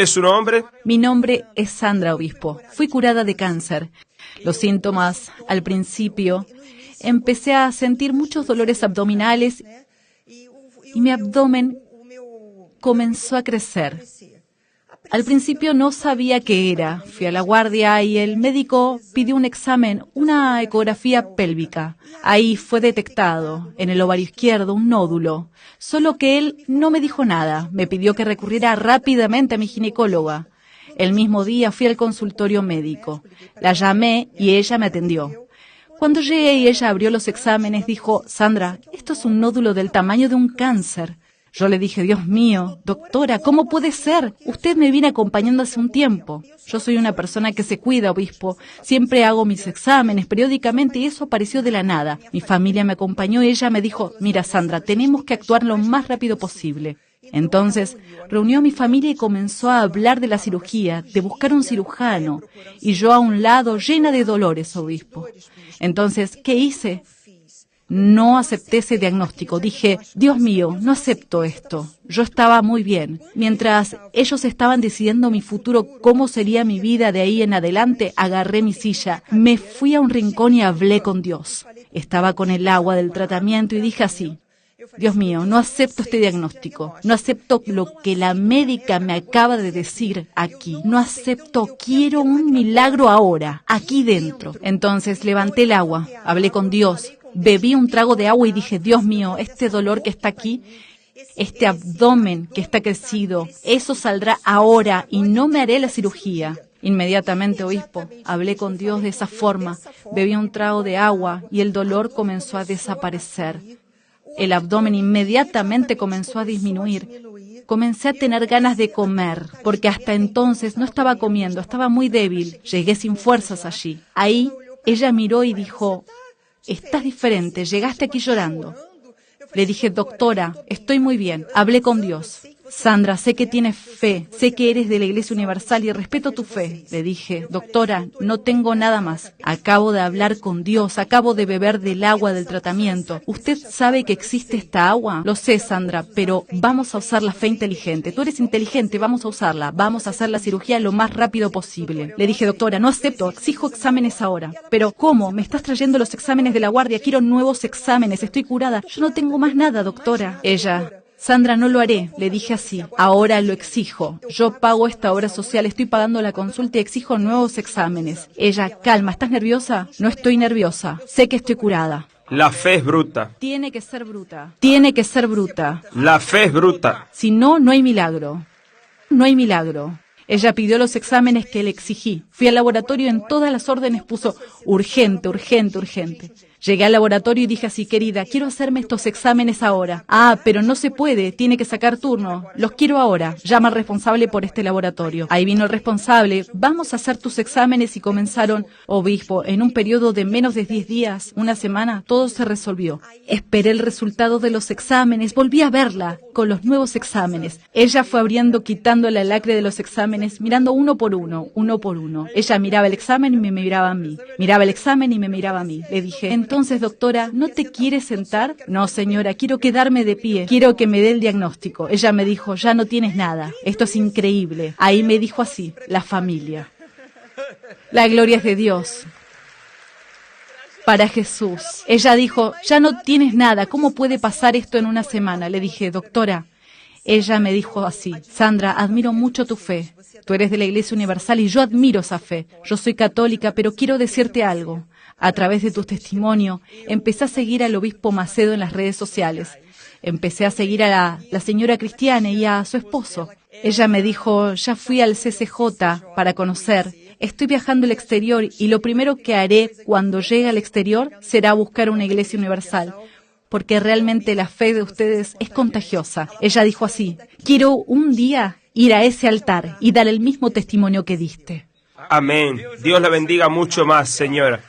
es su nombre? Mi nombre es Sandra, obispo. Fui curada de cáncer. Los síntomas, al principio, empecé a sentir muchos dolores abdominales y mi abdomen comenzó a crecer. Al principio no sabía qué era. Fui a la guardia y el médico pidió un examen, una ecografía pélvica. Ahí fue detectado, en el ovario izquierdo, un nódulo. Solo que él no me dijo nada. Me pidió que recurriera rápidamente a mi ginecóloga. El mismo día fui al consultorio médico. La llamé y ella me atendió. Cuando llegué y ella abrió los exámenes, dijo: Sandra, esto es un nódulo del tamaño de un cáncer. Yo le dije: Dios mío, doctora, ¿cómo puede ser? Usted me viene acompañando hace un tiempo. Yo soy una persona que se cuida, obispo. Siempre hago mis exámenes periódicamente y eso apareció de la nada. Mi familia me acompañó y ella me dijo: mira, Sandra, tenemos que actuar lo más rápido posible. Entonces, reunió a mi familia y comenzó a hablar de la cirugía, de buscar un cirujano. Y yo a un lado, llena de dolores, obispo. Entonces, ¿qué hice? No acepté ese diagnóstico. Dije: Dios mío, no acepto esto. Yo estaba muy bien. Mientras ellos estaban decidiendo mi futuro, cómo sería mi vida de ahí en adelante, agarré mi silla, me fui a un rincón y hablé con Dios. Estaba con el agua del tratamiento y dije así: Dios mío, no acepto este diagnóstico. No acepto lo que la médica me acaba de decir aquí. No acepto, quiero un milagro ahora, aquí dentro. Entonces levanté el agua, hablé con Dios. Bebí un trago de agua y dije: Dios mío, este dolor que está aquí, este abdomen que está crecido, eso saldrá ahora y no me haré la cirugía. Inmediatamente, obispo, hablé con Dios de esa forma, bebí un trago de agua y el dolor comenzó a desaparecer. El abdomen inmediatamente comenzó a disminuir. Comencé a tener ganas de comer, porque hasta entonces no estaba comiendo, estaba muy débil. Llegué sin fuerzas allí. Ahí ella miró y dijo: estás diferente, llegaste aquí llorando. Le dije: doctora, estoy muy bien. Hablé con Dios. Sandra, sé que tienes fe, sé que eres de la Iglesia Universal y respeto tu fe. Le dije: doctora, no tengo nada más. Acabo de hablar con Dios, acabo de beber del agua del tratamiento. ¿Usted sabe que existe esta agua? Lo sé, Sandra, pero vamos a usar la fe inteligente. Tú eres inteligente, vamos a usarla. Vamos a hacer la cirugía lo más rápido posible. Le dije: doctora, no acepto, exijo exámenes ahora. Pero, ¿cómo? Me estás trayendo los exámenes de la guardia, quiero nuevos exámenes, estoy curada. Yo no tengo más nada, doctora. Ella: Sandra, no lo haré, le dije así. Ahora lo exijo. Yo pago esta obra social, estoy pagando la consulta y exijo nuevos exámenes. Ella: calma, ¿estás nerviosa? No estoy nerviosa. Sé que estoy curada. La fe es bruta. Tiene que ser bruta. Tiene que ser bruta. La fe es bruta. Si no, no hay milagro. No hay milagro. Ella pidió los exámenes que le exigí. Fui al laboratorio y en todas las órdenes puso urgente, urgente, urgente. Llegué al laboratorio y dije así: querida, quiero hacerme estos exámenes ahora. Ah, pero no se puede, tiene que sacar turno. Los quiero ahora. Llama al responsable por este laboratorio. Ahí vino el responsable: vamos a hacer tus exámenes, y comenzaron. Obispo, en un periodo de menos de 10 días, una semana, todo se resolvió. Esperé el resultado de los exámenes, volví a verla con los nuevos exámenes. Ella fue abriendo, quitando la lacre de los exámenes, mirando uno por uno, uno por uno. Ella miraba el examen y me miraba a mí. Miraba el examen y me miraba a mí. Le dije: entonces, doctora, ¿no te quieres sentar? No, señora, quiero quedarme de pie. Quiero que me dé el diagnóstico. Ella me dijo: ya no tienes nada. Esto es increíble. Ahí me dijo así: la familia. La gloria es de Dios. Para Jesús. Ella dijo: ya no tienes nada. ¿Cómo puede pasar esto en una semana? Le dije: doctora. Ella me dijo así: Sandra, admiro mucho tu fe. Tú eres de la Iglesia Universal y yo admiro esa fe. Yo soy católica, pero quiero decirte algo. A través de tu testimonio, empecé a seguir al obispo Macedo en las redes sociales. Empecé a seguir a la señora Cristiane y a su esposo. Ella me dijo: ya fui al CCJ para conocer. Estoy viajando al exterior y lo primero que haré cuando llegue al exterior será buscar una Iglesia Universal, porque realmente la fe de ustedes es contagiosa. Ella dijo así: quiero un día ir a ese altar y dar el mismo testimonio que diste. Amén. Dios la bendiga mucho más, señora.